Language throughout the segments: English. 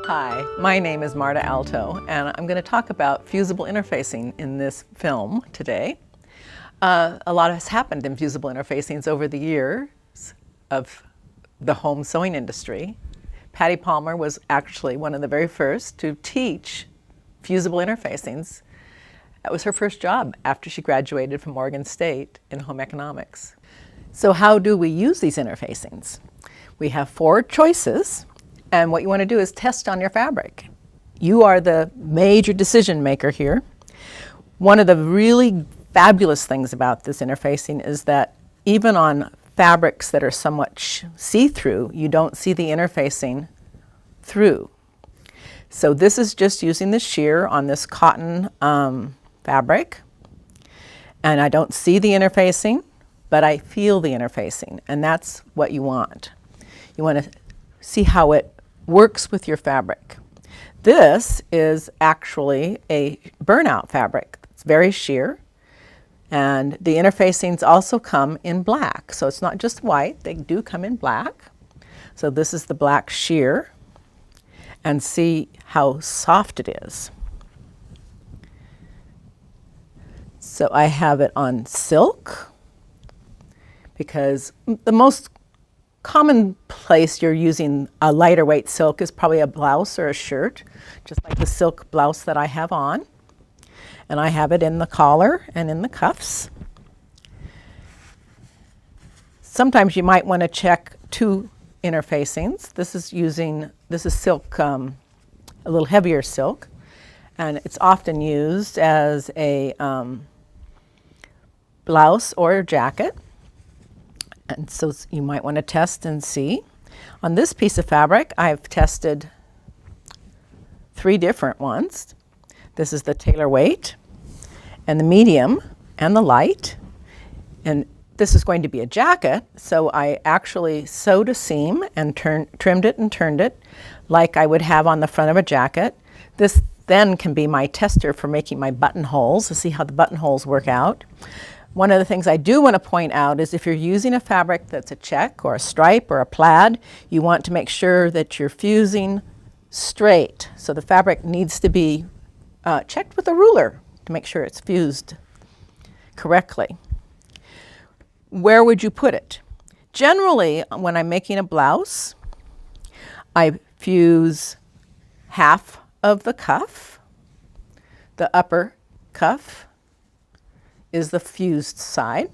Hi, my name is Marta Alto, and I'm going to talk about fusible interfacing in this film today. A lot has happened in fusible interfacings over the years of the home sewing industry. Patty Palmer was actually one of the very first to teach fusible interfacings. That was her first job after she graduated from Oregon State in home economics. So how do we use these interfacings? We have 4 choices. And what you want to do is test on your fabric. You are the major decision maker here. One of the really fabulous things about this interfacing is that even on fabrics that are somewhat see-through, you don't see the interfacing through. So this is just using the sheer on this cotton fabric. And I don't see the interfacing, but I feel the interfacing. And that's what you want. You want to see how it works with your fabric. This is actually a burnout fabric. It's very sheer, and the interfacings also come in black. So it's not just white, they do come in black. So this is the black sheer, and see how soft it is. So I have it on silk, because the most common place you're using a lighter weight silk is probably a blouse or a shirt, just like the silk blouse that I have on. And I have it in the collar and in the cuffs. Sometimes you might want to check 2 interfacings. This is silk, a little heavier silk, and it's often used as a blouse or a jacket. And so you might want to test and see. On this piece of fabric, I've tested 3 different ones. This is the tailor weight, and the medium, and the light. And this is going to be a jacket, so I actually sewed a seam and trimmed it and turned it like I would have on the front of a jacket. This then can be my tester for making my buttonholes to see how the buttonholes work out. One of the things I do want to point out is if you're using a fabric that's a check or a stripe or a plaid, you want to make sure that you're fusing straight. So the fabric needs to be checked with a ruler to make sure it's fused correctly. Where would you put it? Generally, when I'm making a blouse, I fuse half of the cuff, the upper cuff is the fused side.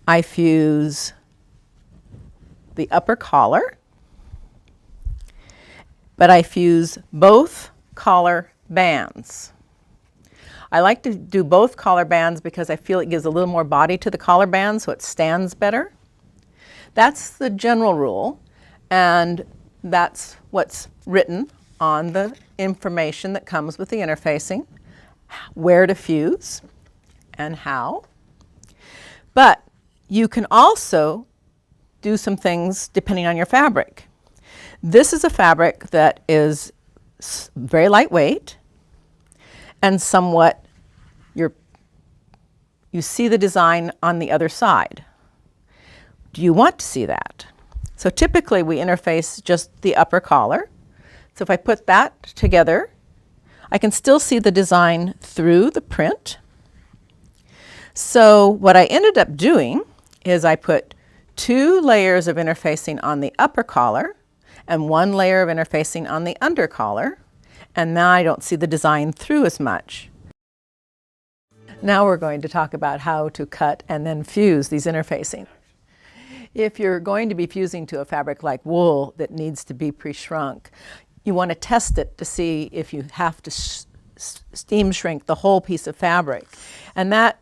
I fuse the upper collar, but I fuse both collar bands. I like to do both collar bands because I feel it gives a little more body to the collar band so it stands better. That's the general rule, and that's what's written on the information that comes with the interfacing, where to fuse and how. But you can also do some things depending on your fabric. This is a fabric that is very lightweight and somewhat, you see the design on the other side. Do you want to see that? So typically we interface just the upper collar. So if I put that together, I can still see the design through the print. So what I ended up doing is I put 2 layers of interfacing on the upper collar and 1 layer of interfacing on the under collar, and now I don't see the design through as much. Now we're going to talk about how to cut and then fuse these interfacing. If you're going to be fusing to a fabric like wool that needs to be pre-shrunk, you want to test it to see if you have to steam shrink the whole piece of fabric. And that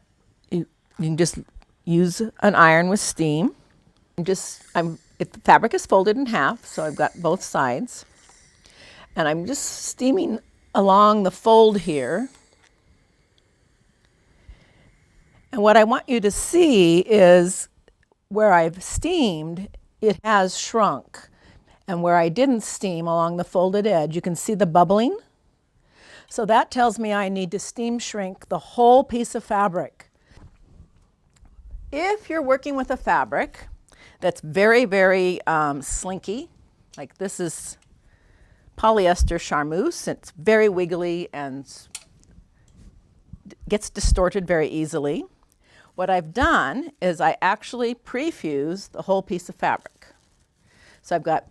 you can just use an iron with steam. The fabric is folded in half, so I've got both sides. And I'm just steaming along the fold here. And what I want you to see is where I've steamed, it has shrunk. And where I didn't steam along the folded edge, you can see the bubbling. So that tells me I need to steam shrink the whole piece of fabric. If you're working with a fabric that's very, very slinky, like this is polyester charmeuse. It's very wiggly and gets distorted very easily. What I've done is I actually pre-fuse the whole piece of fabric. So I've got,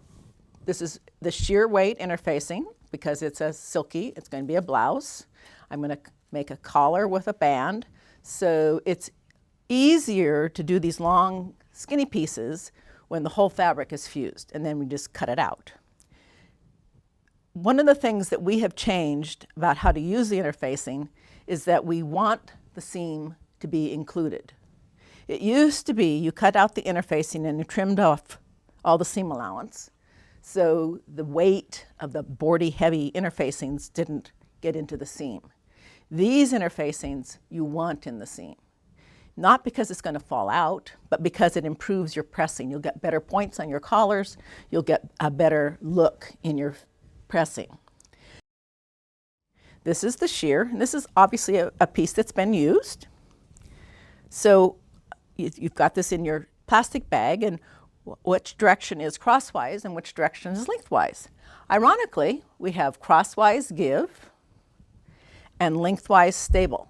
this is the sheer weight interfacing because it's a silky, it's going to be a blouse. I'm going to make a collar with a band. So it's easier to do these long skinny pieces when the whole fabric is fused, and then we just cut it out. One of the things that we have changed about how to use the interfacing is that we want the seam to be included. It used to be you cut out the interfacing and you trimmed off all the seam allowance, so the weight of the boardy heavy interfacings didn't get into the seam. These interfacings you want in the seam, not because it's going to fall out, but because it improves your pressing. You'll get better points on your collars, you'll get a better look in your pressing. This is the sheer, and this is obviously a piece that's been used. So you've got this in your plastic bag, and which direction is crosswise and which direction is lengthwise. Ironically, we have crosswise give and lengthwise stable.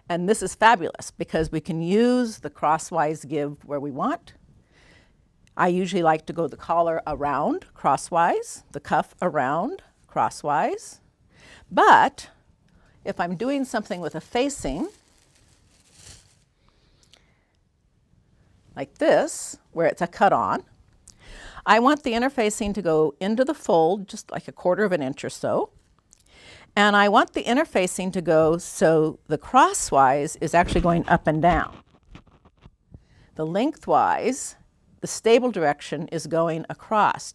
And this is fabulous because we can use the crosswise give where we want. I usually like to go the collar around crosswise, the cuff around crosswise. But if I'm doing something with a facing, like this, where it's a cut on, I want the interfacing to go into the fold just like 1/4 of an inch or so. And I want the interfacing to go so the crosswise is actually going up and down. The lengthwise, the stable direction, is going across.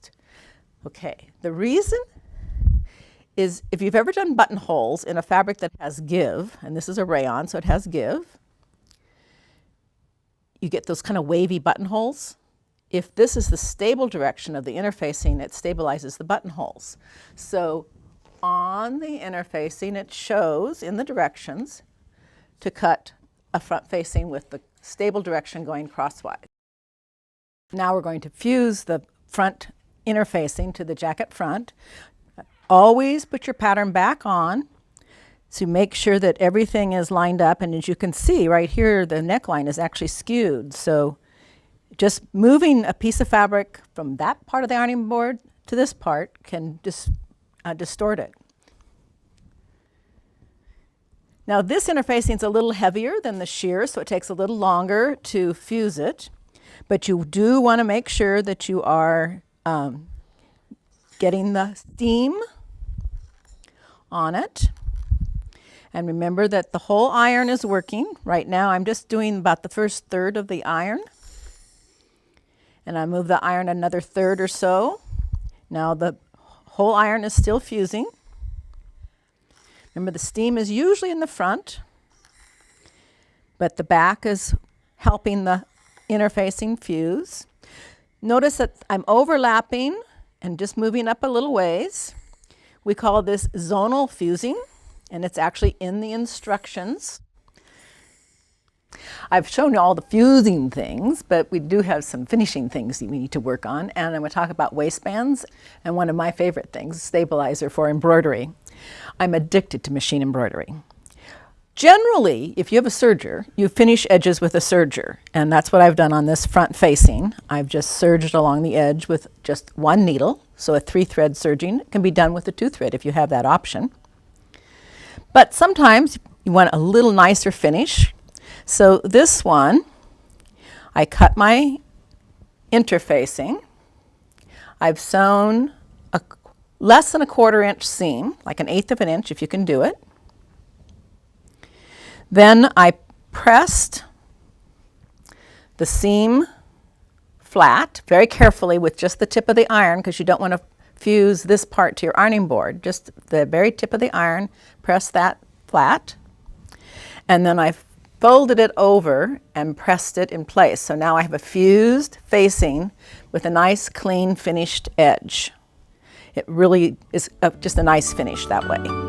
Okay, the reason is if you've ever done buttonholes in a fabric that has give, and this is a rayon, so it has give, you get those kind of wavy buttonholes. If this is the stable direction of the interfacing, it stabilizes the buttonholes. So on the interfacing, it shows in the directions to cut a front facing with the stable direction going crosswise. Now we're going to fuse the front interfacing to the jacket front. Always put your pattern back on to make sure that everything is lined up, and as you can see right here, the neckline is actually skewed. So just moving a piece of fabric from that part of the ironing board to this part can just distort it. Now this interfacing is a little heavier than the sheer, so it takes a little longer to fuse it, but you do want to make sure that you are getting the steam on it. And remember that the whole iron is working. Right now I'm just doing about the first third of the iron. And I move the iron another third or so. Now the whole iron is still fusing. Remember, the steam is usually in the front, but the back is helping the interfacing fuse. Notice that I'm overlapping and just moving up a little ways. We call this zonal fusing, and it's actually in the instructions. I've shown you all the fusing things, but we do have some finishing things that we need to work on, and I'm going to talk about waistbands and one of my favorite things, stabilizer for embroidery. I'm addicted to machine embroidery. Generally, if you have a serger, you finish edges with a serger, and that's what I've done on this front facing. I've just serged along the edge with just one needle, so a 3-thread serging can be done with a 2-thread if you have that option. But sometimes you want a little nicer finish. So this one, I cut my interfacing. I've sewn less than a 1/4 inch seam, like 1/8 of an inch if you can do it. Then I pressed the seam flat very carefully with just the tip of the iron, because you don't want to fuse this part to your ironing board. Just the very tip of the iron, press that flat. And then I folded it over and pressed it in place. So now I have a fused facing with a nice clean finished edge. It really is just a nice finish that way.